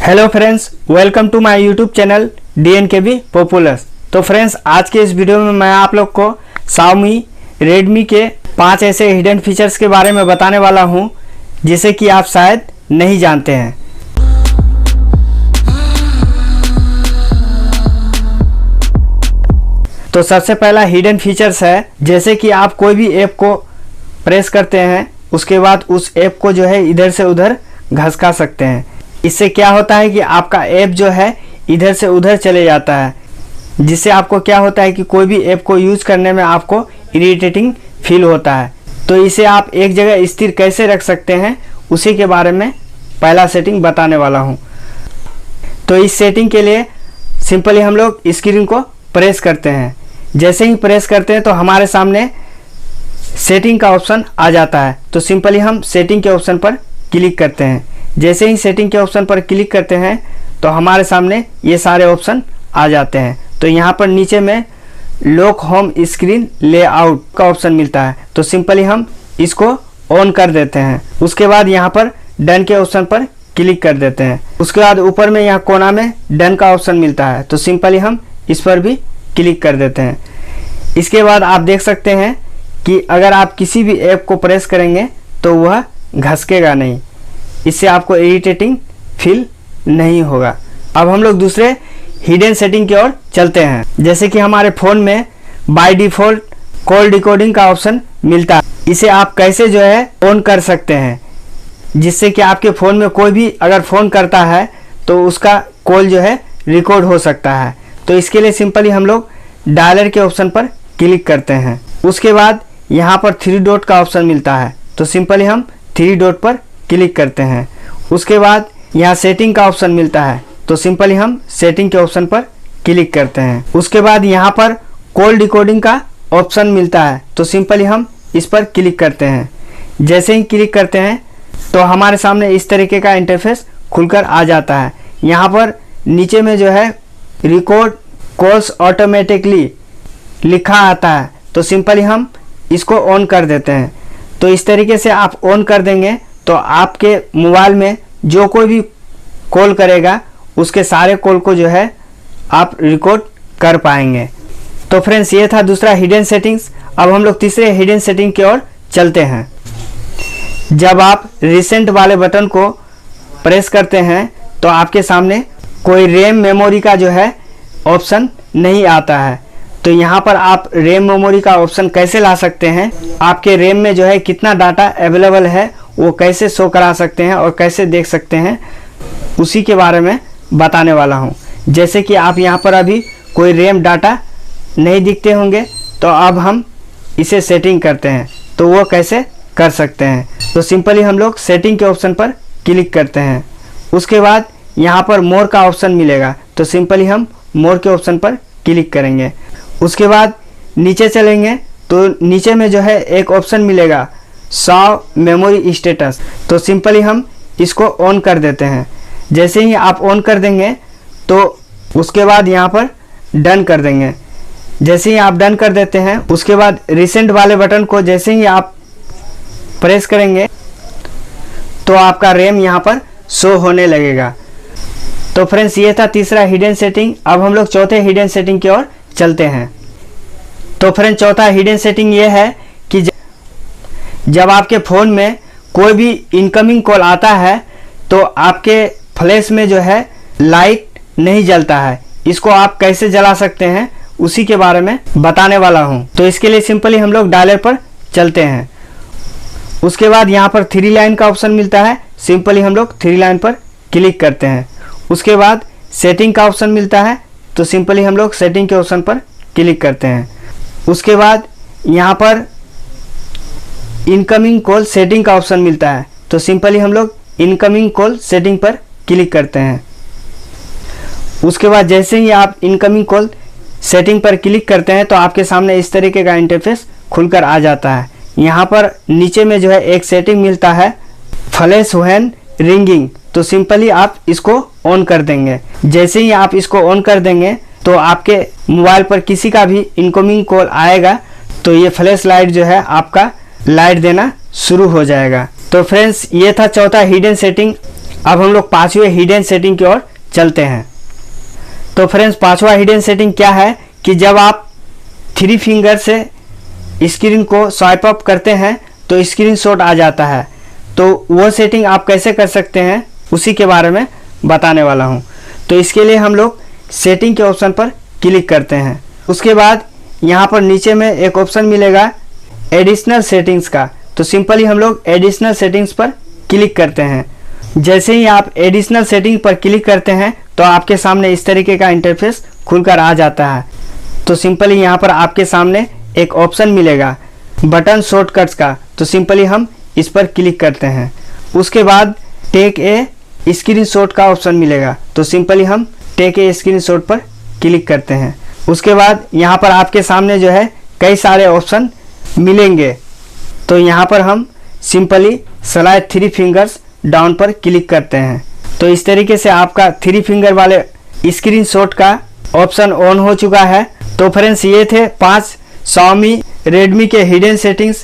Hello friends, welcome to my YouTube channel DNKB populars. तो friends, आज के इस वीडियो में मैं आप लोग को Xiaomi Redmi के 5 ऐसे हिडन फीचर्स के बारे में बताने वाला हूं जिसे कि आप शायद नहीं जानते हैं। तो सबसे पहला हिडन फीचर्स है, जैसे कि आप कोई भी ऐप को प्रेस करते हैं, उसके बाद उस ऐप को जो है इधर से उधर घसका सकते हैं। इससे क्या होता है कि आपका ऐप जो है इधर से उधर चले जाता है, जिससे आपको क्या होता है कि कोई भी ऐप को यूज करने में आपको इरिटेटिंग फील होता है। तो इसे आप एक जगह स्थिर कैसे रख सकते हैं, उसी के बारे में पहला सेटिंग बताने वाला हूं। तो इस सेटिंग के लिए सिंपली हम लोग स्क्रीन को प्रेस करते हैं। जैसे ही प्रेस करते हैं तो हमारे सामने सेटिंग का ऑप्शन आ जाता है। तो सिंपली हम सेटिंग के ऑप्शन पर क्लिक करते हैं। जैसे ही सेटिंग के ऑप्शन पर क्लिक करते हैं तो हमारे सामने ये सारे ऑप्शन आ जाते हैं। तो यहाँ पर नीचे में लॉक होम स्क्रीन लेआउट का ऑप्शन मिलता है। तो सिंपली हम इसको ऑन कर देते हैं। उसके बाद यहाँ पर डन के ऑप्शन पर क्लिक कर देते हैं। उसके बाद ऊपर में यहाँ कोना में डन का ऑप्शन मिलता है। तो सिंपली हम इस पर भी क्लिक कर देते हैं। इसके बाद आप देख सकते हैं कि अगर आप किसी भी ऐप को प्रेस करेंगे तो वह घसकेगा नहीं, इससे आपको इरिटेटिंग फील नहीं होगा। अब हम लोग दूसरे हिडन सेटिंग की ओर चलते हैं। जैसे कि हमारे फ़ोन में बाय डिफ़ॉल्ट कॉल डिकोडिंग का ऑप्शन मिलता है। इसे आप कैसे जो है ऑन कर सकते हैं, जिससे कि आपके फ़ोन में कोई भी अगर फ़ोन करता है तो उसका कॉल जो है रिकॉर्ड हो सकता है। तो इसके लिए सिंपली हम लोग डायलर के ऑप्शन पर क्लिक करते हैं। उसके बाद यहाँ पर 3 डॉट का ऑप्शन मिलता है। तो सिंपली हम 3 डॉट पर क्लिक करते हैं। उसके बाद यहाँ सेटिंग का ऑप्शन मिलता है। तो सिंपली हम सेटिंग के ऑप्शन पर क्लिक करते हैं। उसके बाद यहाँ पर कॉल डिकोडिंग का ऑप्शन मिलता है। तो सिंपली हम इस पर क्लिक करते हैं। जैसे ही क्लिक करते हैं तो हमारे सामने इस तरीके का इंटरफेस खुलकर आ जाता है। यहाँ पर नीचे में जो है रिकॉर्ड कॉल्स ऑटोमेटिकली लिखा आता है। तो सिंपली हम इसको ऑन कर देते हैं। तो इस तरीके से आप ऑन कर देंगे तो आपके मोबाइल में जो कोई भी कॉल करेगा उसके सारे कॉल को जो है आप रिकॉर्ड कर पाएंगे। तो फ्रेंड्स, ये था दूसरा हिडन सेटिंग्स। अब हम लोग तीसरे हिडन सेटिंग की ओर चलते हैं। जब आप रिसेंट वाले बटन को प्रेस करते हैं तो आपके सामने कोई रैम मेमोरी का जो है ऑप्शन नहीं आता है। तो यहाँ पर आप रैम मेमोरी का ऑप्शन कैसे ला सकते हैं, आपके रैम में जो है कितना डाटा अवेलेबल है वो कैसे शो करा सकते हैं और कैसे देख सकते हैं, उसी के बारे में बताने वाला हूँ। जैसे कि आप यहाँ पर अभी कोई रैम डाटा नहीं दिखते होंगे, तो अब हम इसे सेटिंग करते हैं। तो वो कैसे कर सकते हैं, तो सिंपली हम लोग सेटिंग के ऑप्शन पर क्लिक करते हैं। उसके बाद यहाँ पर मोर का ऑप्शन मिलेगा। तो सिंपली हम मोर के ऑप्शन पर क्लिक करेंगे। उसके बाद नीचे चलेंगे तो नीचे में जो है एक ऑप्शन मिलेगा शो मेमोरी स्टेटस। तो सिंपली हम इसको ऑन कर देते हैं। जैसे ही आप ऑन कर देंगे तो उसके बाद यहाँ पर डन कर देंगे। जैसे ही आप डन कर देते हैं उसके बाद रिसेंट वाले बटन को जैसे ही आप प्रेस करेंगे तो आपका रैम यहाँ पर शो होने लगेगा। तो फ्रेंड्स, ये था तीसरा हिडन सेटिंग। अब हम लोग चौथे हिडन सेटिंग की ओर चलते हैं। तो फ्रेंड्स, चौथा हिडन सेटिंग ये है कि जब आपके फ़ोन में कोई भी इनकमिंग कॉल आता है तो आपके फ्लैश में जो है लाइट नहीं जलता है। इसको आप कैसे जला सकते हैं उसी के बारे में बताने वाला हूं। तो इसके लिए सिंपली हम लोग डायलर पर चलते हैं। उसके बाद यहाँ पर 3 लाइन का ऑप्शन मिलता है। सिंपली हम लोग 3 लाइन पर क्लिक करते हैं। उसके बाद सेटिंग का ऑप्शन मिलता है। तो सिंपली हम लोग सेटिंग के ऑप्शन पर क्लिक करते हैं। उसके बाद यहाँ पर इनकमिंग कॉल सेटिंग का ऑप्शन मिलता है। तो सिंपली हम लोग इनकमिंग कॉल सेटिंग पर क्लिक करते हैं। उसके बाद जैसे ही आप इनकमिंग कॉल सेटिंग पर क्लिक करते हैं तो आपके सामने इस तरीके का इंटरफेस खुलकर आ जाता है। यहाँ पर नीचे में जो है एक सेटिंग मिलता है फ्लैश व्हेन रिंगिंग। तो सिंपली आप इसको ऑन कर देंगे। जैसे ही आप इसको ऑन कर देंगे तो आपके मोबाइल पर किसी का भी इनकमिंग कॉल आएगा तो ये फ्लैश लाइट जो है आपका लाइट देना शुरू हो जाएगा। तो फ्रेंड्स, ये था चौथा हिडन सेटिंग। अब हम लोग पांचवें हिडन सेटिंग की ओर चलते हैं। तो फ्रेंड्स, पांचवा हिडन सेटिंग क्या है कि जब आप 3 फिंगर से स्क्रीन को स्वाइप अप करते हैं तो स्क्रीन शॉट आ जाता है। तो वो सेटिंग आप कैसे कर सकते हैं उसी के बारे में बताने वाला हूँ। तो इसके लिए हम लोग सेटिंग के ऑप्शन पर क्लिक करते हैं। उसके बाद यहाँ पर नीचे में एक ऑप्शन मिलेगा एडिशनल सेटिंग्स का। तो सिंपली हम लोग एडिशनल सेटिंग्स पर क्लिक करते हैं। जैसे ही आप एडिशनल सेटिंग पर क्लिक करते हैं तो आपके सामने इस तरीके का इंटरफेस खुलकर आ जाता है। तो सिंपली यहाँ पर आपके सामने एक ऑप्शन मिलेगा बटन शॉर्टकट्स का। तो सिंपली हम इस पर क्लिक करते हैं। उसके बाद टेक ए स्क्रीनशॉट का ऑप्शन मिलेगा। तो सिंपली हम टेक ए स्क्रीनशॉट पर क्लिक करते हैं। उसके बाद यहाँ पर आपके सामने जो है कई सारे ऑप्शन मिलेंगे। तो यहाँ पर हम सिंपली स्लाइड 3 फिंगर्स डाउन पर क्लिक करते हैं। तो इस तरीके से आपका 3 फिंगर वाले स्क्रीनशॉट का ऑप्शन ऑन हो चुका है। तो फ्रेंड्स, ये थे 5 Xiaomi Redmi के हिडन सेटिंग्स